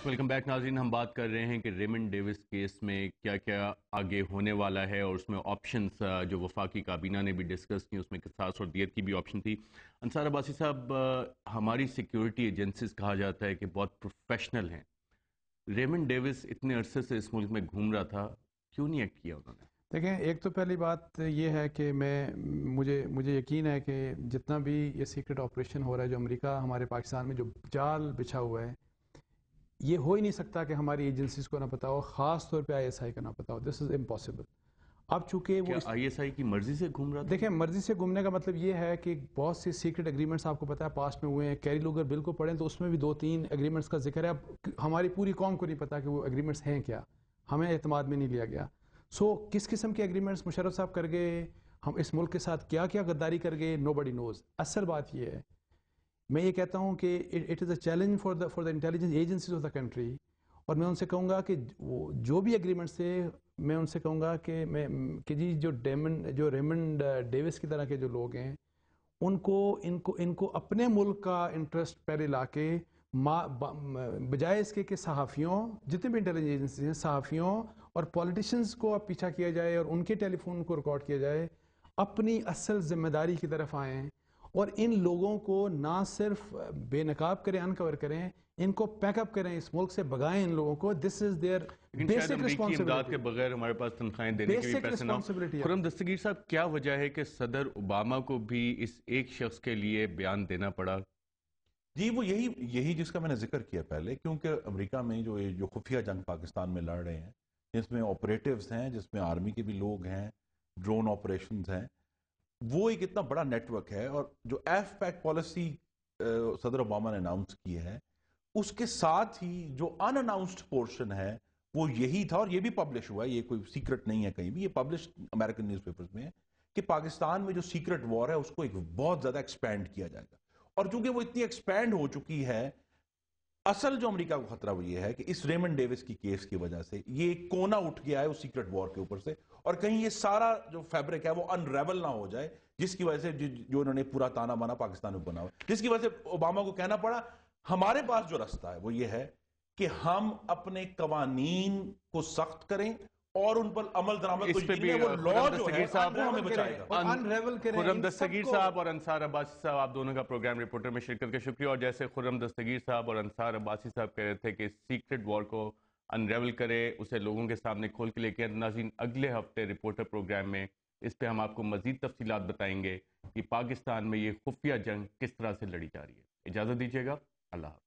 Welcome back ناظرین. ہم بات کر رہے ہیں کہ ریمنڈ ڈیوس کیس میں کیا کیا آگے ہونے والا ہے، اور اس میں آپشنز جو وفاقی کابینہ نے بھی ڈسکس کی، اس میں قصاص اور دیت کی بھی آپشن تھی. انصار عباسی صاحب، ہماری سیکیورٹی ایجنسیز کہا جاتا ہے کہ بہت پروفیشنل ہیں. ریمنڈ ڈیوس اتنے عرصے سے اس ملک میں گھوم رہا تھا، کیوں نہیں ایکٹ کیا انہوں نے؟ دیکھیں، ایک تو پہلی بات یہ ہے کہ مجھے یقین ہے کہ جتنا بھی یہ سیکرٹ آپریشن ہو رہا ہے جو امریکہ ہمارے پاکستان میں جو جال بچھا ہوا ہے، یہ ہو ہی نہیں سکتا کہ ہماری ایجنسیز کو نہ پتا ہو، خاص طور پہ ISI کا نہ پتا ہو. دس از امپاسبل. اب چونکہ وہ ISI کی مرضی سے گھوم رہا تھا؟ دیکھیں، مرضی سے گھومنے کا مطلب یہ ہے کہ بہت سی سیکرٹ اگریمنٹس آپ کو پتا ہے پاسٹ میں ہوئے ہیں. کیری لوگر بل کو پڑھیں تو اس میں بھی 2-3 اگریمنٹس کا ذکر ہے. اب ہماری پوری قوم کو نہیں پتا کہ وہ اگریمنٹس ہیں کیا، ہمیں اعتماد میں نہیں لیا گیا. کس قسم کے اگریمنٹس مشرف صاحب کر گئے، ہم اس ملک کے ساتھ کیا کیا غداری کر گئے، نو بڈی نوز. اصل بات یہ ہے، میں یہ کہتا ہوں کہ it is a challenge for the intelligence agencies of the country. اور میں ان سے کہوں گا کہ جو بھی اگریمنٹس تھے، میں ان سے کہوں گا کہ جی جو ریمنڈ ڈیوس کی طرح کے جو لوگ ہیں، ان کو اپنے ملک کا انٹرسٹ پہلے لا کے بجائے اس کے کہ صحافیوں، جتنے بھی انٹیلیجنس ایجنسیز ہیں، صحافیوں اور پولیٹیشنز کو اب پیچھا کیا جائے اور ان کے ٹیلی فون کو ریکارڈ کیا جائے، اپنی اصل ذمہ داری کی طرف آئیں اور ان لوگوں کو نہ صرف بے نقاب کریں، انکور کریں، ان کو پیک اپ کریں، اس ملک سے بگائیں ان لوگوں کو. دس از دیئر بیسک امریکی امداد کے رسپانسبلٹی. بغیر ہمارے پاس تنخواہیں دینے کے بھی پیسے نہ ہوں. خرم دستگیر صاحب، کیا وجہ ہے کہ صدر اوباما کو بھی اس ایک شخص کے لیے بیان دینا پڑا؟ جی، وہ یہی جس کا میں نے ذکر کیا پہلے، کیونکہ امریکہ میں جو خفیہ جنگ پاکستان میں لڑ رہے ہیں، جس میں آپریٹیوز ہیں، جس میں آرمی کے بھی لوگ ہیں، ڈرون آپریشنز ہیں، وہ ایک اتنا بڑا نیٹ ورک ہے. اور جو ایف پیک پالیسی صدر اوباما نے اناؤنس کی ہے، اس کے ساتھ ہی جو ان اناؤنسڈ پورشن ہے وہ یہی تھا، اور یہ بھی پبلش ہوا ہے، یہ کوئی سیکرٹ نہیں ہے کہیں بھی، یہ پبلش امریکن نیوز پیپرز میں ہے کہ پاکستان میں جو سیکرٹ وار ہے اس کو ایک بہت زیادہ ایکسپینڈ کیا جائے گا. اور چونکہ وہ اتنی ایکسپینڈ ہو چکی ہے، اصل جو امریکہ کو خطرہ وہ یہ ہے کہ اس ریمنڈ ڈیوس کی کیس کی وجہ سے یہ ایک کونا اٹھ گیا ہے اس سیکرٹ وار کے اوپر سے، اور کہیں یہ سارا جو فیبرک ہے وہ انریول نہ ہو جائے، جس کی وجہ سے جو انہوں نے پورا تانا بانا پاکستان میں بنا ہوا، جس کی وجہ سے اوباما کو کہنا پڑا ہمارے پاس جو رستہ ہے وہ یہ ہے کہ ہم اپنے قوانین کو سخت کریں اور ان پر عمل درآمد کو یقینی ہے، وہ لاء جو ہے وہ ہمیں بچائے گا. خرم دستگیر صاحب اور انصار عباسی صاحب، آپ دونوں کا پروگرام رپورٹر میں شرکت کا شکریہ. اور جیسے خرم دستگیر صاحب اور انصار عباسی صاحب کہہ رہے تھے کہ سیکرٹ وار کو انریول کرے، اسے لوگوں کے سامنے کھول کے لے کے. ناظرین، اگلے ہفتے رپورٹر پروگرام میں اس پہ ہم آپ کو مزید تفصیلات بتائیں گے کہ پاکستان میں یہ خفیہ جنگ کس طرح سے لڑی جا رہی ہے. اجازت دیجیے گا. اللہ حافظ.